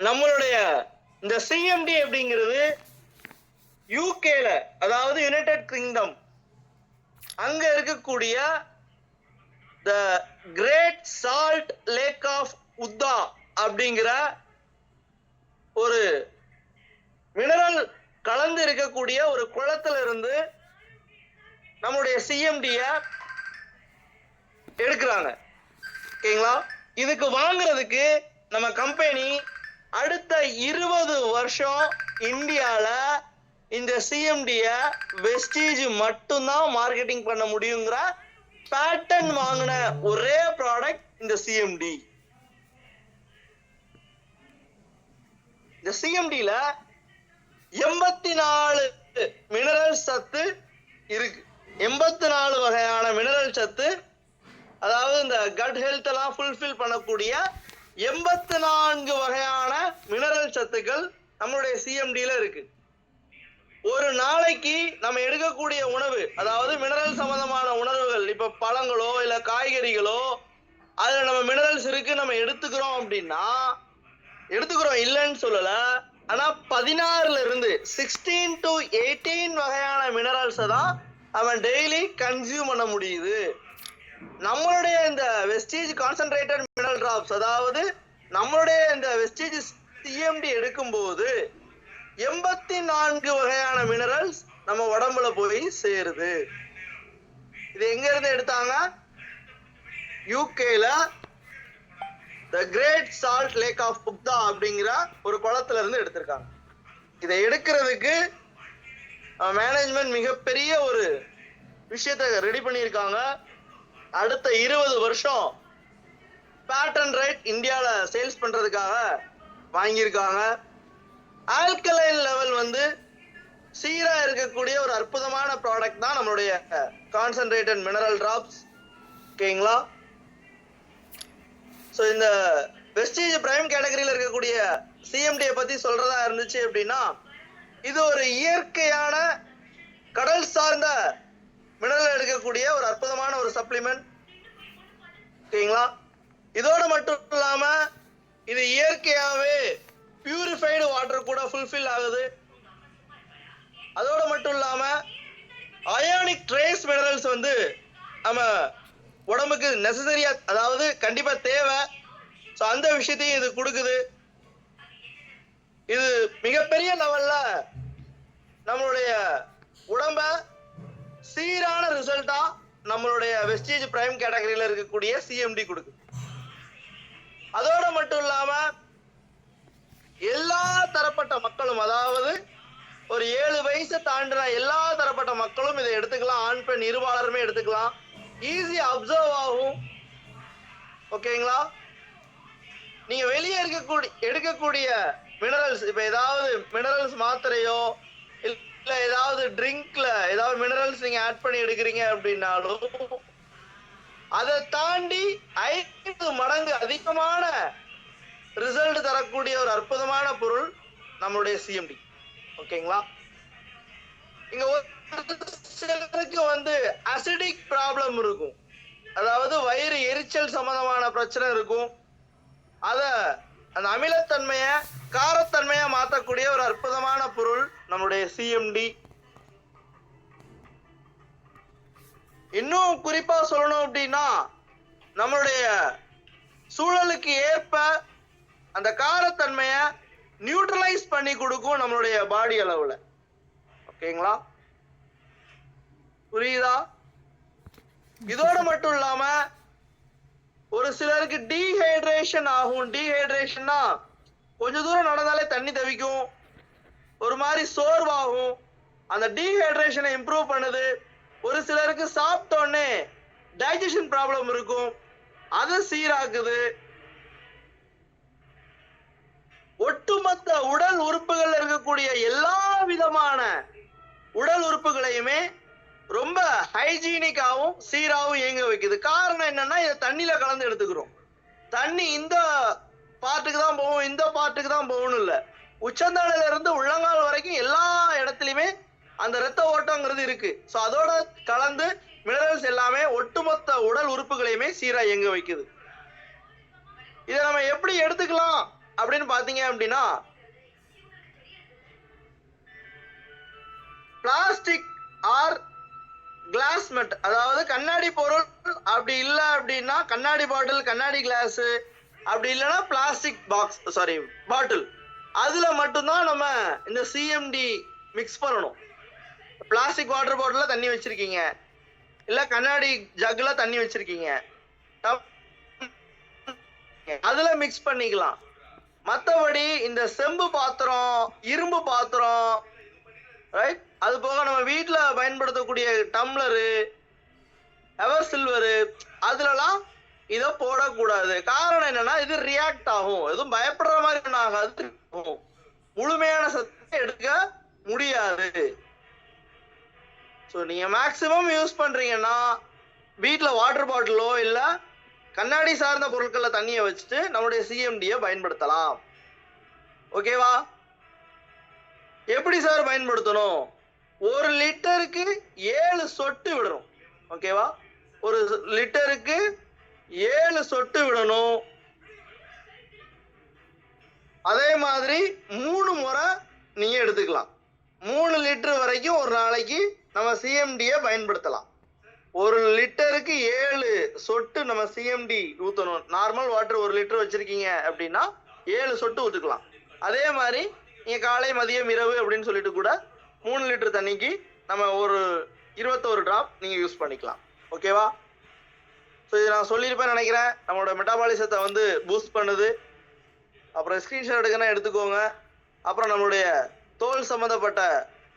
நம்மளுடைய இந்த சிஎம்டி அப்படிங்கிறது யூகேல, அதாவது யுனைடெட் கிங்டம், அங்க இருக்கக்கூடிய the great salt lake of Utah அப்படிங்கிற ஒரு மினரல் கலந்து இருக்கக்கூடிய ஒரு குளத்துல இருந்து நம்முடைய சிஎம்டிய எடுக்கிறாங்க. ஓகேங்களா? இதுக்கு வாங்குறதுக்கு நம்ம கம்பெனி அடுத்த 20 வருஷம் இந்தியால இந்த சிஎம்டிய வெஸ்டீஜ் மட்டும்தான் மார்க்கெட்டிங் பண்ண முடியுங்கிற பேட்டன் வாங்கின ஒரே ப்ராடக்ட் இந்த சிஎம்டி. இந்த சிஎம்டில 84 மினரல் சத்து இருக்கு. 84 வகையான மினரல் சத்து, அதாவது இந்த கட் ஹெல்த் எல்லாம் ஃபுல்ஃபில் பண்ணக்கூடிய 84 வகையான மினரல் சத்துக்கள் நம்மளுடைய சிஎம்டில இருக்கு. ஒரு நாளைக்கு நம்ம எடுக்கக்கூடிய உணவு, அதாவது மினரல் சம்பந்தமான உணவுகள், இப்ப பழங்களோ இல்ல காய்கறிகளோ, அதுல நம்ம மினரல்ஸ் இருக்கு நம்ம எடுத்துக்கிறோம் அப்படின்னா, எடுத்துக்கிறோம் இல்லைன்னு சொல்லல, ஆனா 16ல இருந்து 16 to 18 வகையான மினரல்ஸை தான் அவன் டெய்லி கன்சியூம் பண்ண முடியுது. நம்மளுடைய இந்த வெஸ்டீஜ் கான்சென்ட்ரேட்டட் மினரல் டிராப்ஸ், அதாவது நம்மளுடைய இந்த வெஸ்டீஜ் சிஎம்டி எடுக்கும்போது 84 வகையான மினரல்ஸ் நம்ம உடம்புல போய் சேருது. இது எங்க இருந்து எடுத்தாங்க? யூகேல the great salt lake of Utah அப்படிங்கிற ஒரு குளத்துல இருந்து எடுத்திருக்காங்க. இதை எடுக்கிறதுக்கு மேனேஜ்மெண்ட் மிகப்பெரிய ஒரு விஷயத்தை ரெடி பண்ணியிருக்காங்க. அடுத்த 20 வருஷம் பேட்டன் ரைட் இந்தியால சேல்ஸ் பண்றதுக்காக வாங்கியிருக்காங்க. ஆல்கலைன் லெவல் வந்து சீரா இருக்கக்கூடிய ஒரு அற்புதமான ப்ராடக்ட் தான் நம்மளுடைய கான்சென்ட்ரேட்டட் மினரல் டிராப்ஸ். ஓகேங்களா? ஸோ இந்த வெஸ்டீஜ் பிரைம் கேட்டகரியில் இருக்கக்கூடிய சிஎம்டியை பத்தி சொல்றதா இருந்துச்சு அப்படின்னா, இது ஒரு இயற்கையான கடல் சார்ந்த மினரல் எடுக்கக்கூடிய ஒரு அற்புதமான ஒரு சப்ளிமெண்ட். ஓகேங்களா? இதோட மட்டும் இல்லாம இது இயற்கையாவே பியூரிஃபைடு வாட்டர் கூட ஃபுல்ஃபில் ஆகுது. அதோட மட்டும் இல்லாம அயானிக் ட்ரேஸ் மினரல்ஸ் வந்து நம்ம உடம்புக்கு நெசசரியா, அதாவது கண்டிப்பா தேவை. ஸோ அந்த விஷயத்தையும் இது கொடுக்குது. இது மிகப்பெரிய லெவல்ல நம்மளுடைய உடம்ப சீரான ரிசல்ட்டா நம்மளுடைய வெஸ்டீஜ் பிரைம் கேட்டகரியில இருக்கக்கூடிய சிஎம்டி கொடுக்குது. அதோட மட்டும் இல்லாம எல்லா தரப்பட்ட மக்களும், அதாவது ஒரு 7 வயசை தாண்டின எல்லா தரப்பட்ட மக்களும் இதை எடுத்துக்கலாம். ஆண் பெண் இருபாலருமே எடுத்துக்கலாம். ஈஸியா அப்சர்வ் ஆகும். ஓகேங்களா? நீங்க வெளியே எடுக்கக்கூடிய மினரல்ஸ், இப்ப ஏதாவது மினரல்ஸ் மாத்திரையோ இல்ல ஏதாவது ட்ரிங்க்ல ஏதாவது மினரல்ஸ் நீங்க ஆட் பண்ணி எடுக்கிறீங்க அப்படின்னாலும் அதை தாண்டி 5 மடங்கு அதிகமான ரிசல்ட் தரக்கூடிய ஒரு அற்புதமான பொருள் நம்மளுடைய சிஎம்டி. ஓகேங்களா? இங்க ஒரு சிலருக்கு வந்து அசிடிக் ப்ராப்ளம் இருக்கும், அதாவது வயிறு எரிச்சல் சம்பந்தமான பிரச்சனை இருக்கும். அத அந்த அமிலத்தன்மைய காரத்தன்மையா மாற்றக்கூடிய ஒரு அற்புதமான பொருள் நம்மளுடைய சிஎம்டி. இன்னும் குறிப்பா சொல்லணும் அப்படின்னா, நம்மளுடைய சூழலுக்கு ஏற்ப அந்த காரத்தன்மைய நியூட்ரலைஸ் பண்ணி கொடுக்கும் நம்மளுடைய பாடி அளவுல. ஓகேங்களா? புரியுதா? இதோட மட்டும் இல்லாம ஒரு சிலருக்கு டீஹைட்ரேஷன் ஆகும். டீஹைட்ரேஷன்னா கொஞ்ச தூரம் நடந்தாலே தண்ணி தவிக்கும், ஒரு மாதிரி சோர்வாகும். அந்த டீஹைட்ரேஷனை இம்ப்ரூவ் பண்ணுது. ஒரு சிலருக்கு சாப்பிட்டோன்னே டைஜஷன் ப்ராப்ளம் இருக்கும், அதை சீராக்குது. ஒட்டுமொத்த உடல் உறுப்புகள் இருக்கக்கூடிய எல்லா விதமான உடல் உறுப்புகளையுமே ரொம்ப ஹைஜீனிக்காவும் சீராவும் இயங்க வைக்குது. காரணம் என்னன்னா, இதை தண்ணியில கலந்து எடுத்துக்கிறோம். தண்ணி இந்த பார்ட்டுக்கு தான் போகும், இந்த பார்ட்டுக்கு தான் போகணும் இல்ல, உச்சந்தாளில இருந்து உள்ளங்கால் வரைக்கும் எல்லா இடத்துலயுமே அந்த ரத்த ஓட்டங்கிறது இருக்கு. ஸோ அதோட கலந்து மினரல்ஸ் எல்லாமே ஒட்டுமொத்த உடல் உறுப்புகளையுமே சீரா இயங்க வைக்குது. இதை நம்ம எப்படி எடுத்துக்கலாம் அப்படின்னு பாத்தீங்க அப்படின்னா பிளாஸ்டிக் ஆர் கிளாஸ் மெட், அதாவது கண்ணாடி பொருள் அப்படி இல்லை அப்படின்னா கண்ணாடி பாட்டில், கண்ணாடி கிளாஸ், அப்படி இல்லைன்னா பிளாஸ்டிக் பாக்ஸ் சாரி பாட்டில், அதுல மட்டும்தான் நம்ம இந்த சிஎம்டி மிக்ஸ் பண்ணணும். பிளாஸ்டிக் வாட்டர் பாட்டில தண்ணி வச்சிருக்கீங்க, இல்ல கண்ணாடி ஜக்ல தண்ணி வச்சிருக்கீங்க, அதுல மிக்ஸ் பண்ணிக்கலாம். மற்றபடி இந்த செம்பு பாத்திரம், இரும்பு பாத்திரம், ரைட், அது போக நம்ம வீட்டுல பயன்படுத்தக்கூடிய டம்ளரு, எவர் சில்வரு, அதுலலாம் இதை போடக்கூடாது. காரணம் என்னன்னா இது ரியாக்ட் ஆகும், எதுவும் பயப்படுற மாதிரி ஒன்றும் ஆகாது, முழுமையான சத்தத்தை எடுக்க முடியாது. ஸோ நீங்க மேக்சிமம் யூஸ் பண்றீங்கன்னா வீட்டுல வாட்டர் பாட்டிலோ இல்ல கண்ணாடி சார்ந்த பொருட்கள்ல தண்ணியை வச்சுட்டு நம்முடைய சிஎம்டியை பயன்படுத்தலாம். ஓகேவா? எப்படி சார் பயன்படுத்தணும்? 1 லிட்டருக்கு 7 சொட்டு விடணும். ஓகேவா? 1 லிட்டருக்கு 7 சொட்டு விடணும். அதே மாதிரி 3 முறை நீங்க எடுத்துக்கலாம். 3 லிட்டர் வரைக்கும் ஒரு நாளைக்கு நம்ம சிஎம்டியை பயன்படுத்தலாம். 1 லிட்டருக்கு 7 சொட்டு நம்ம சிஎம்டி ஊற்றணும். நார்மல் வாட்டர் 1 லிட்டர் வச்சிருக்கீங்க அப்படின்னா 7 சொட்டு ஊற்றுக்கலாம். அதே மாதிரி நீங்க காலை, மதியம், இரவு அப்படின்னு சொல்லிட்டு கூட 3 லிட்டர் தண்ணிக்கு நம்ம ஒரு 21 டிராப் நீங்க யூஸ் பண்ணிக்கலாம். ஓகேவா? ஸோ இது நான் சொல்லியிருப்பேன்னு நினைக்கிறேன். நம்மளோட மெட்டாபாலிசத்தை வந்து பூஸ்ட் பண்ணுது. அப்புறம் ஸ்க்ரீன்ஷாட் எடுக்கணும், எடுத்துக்கோங்க. அப்புறம் நம்மளுடைய தோல் சம்மந்தப்பட்ட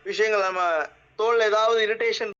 விஷயங்கள், நம்ம தோல் ஏதாவது இரிட்டேஷன்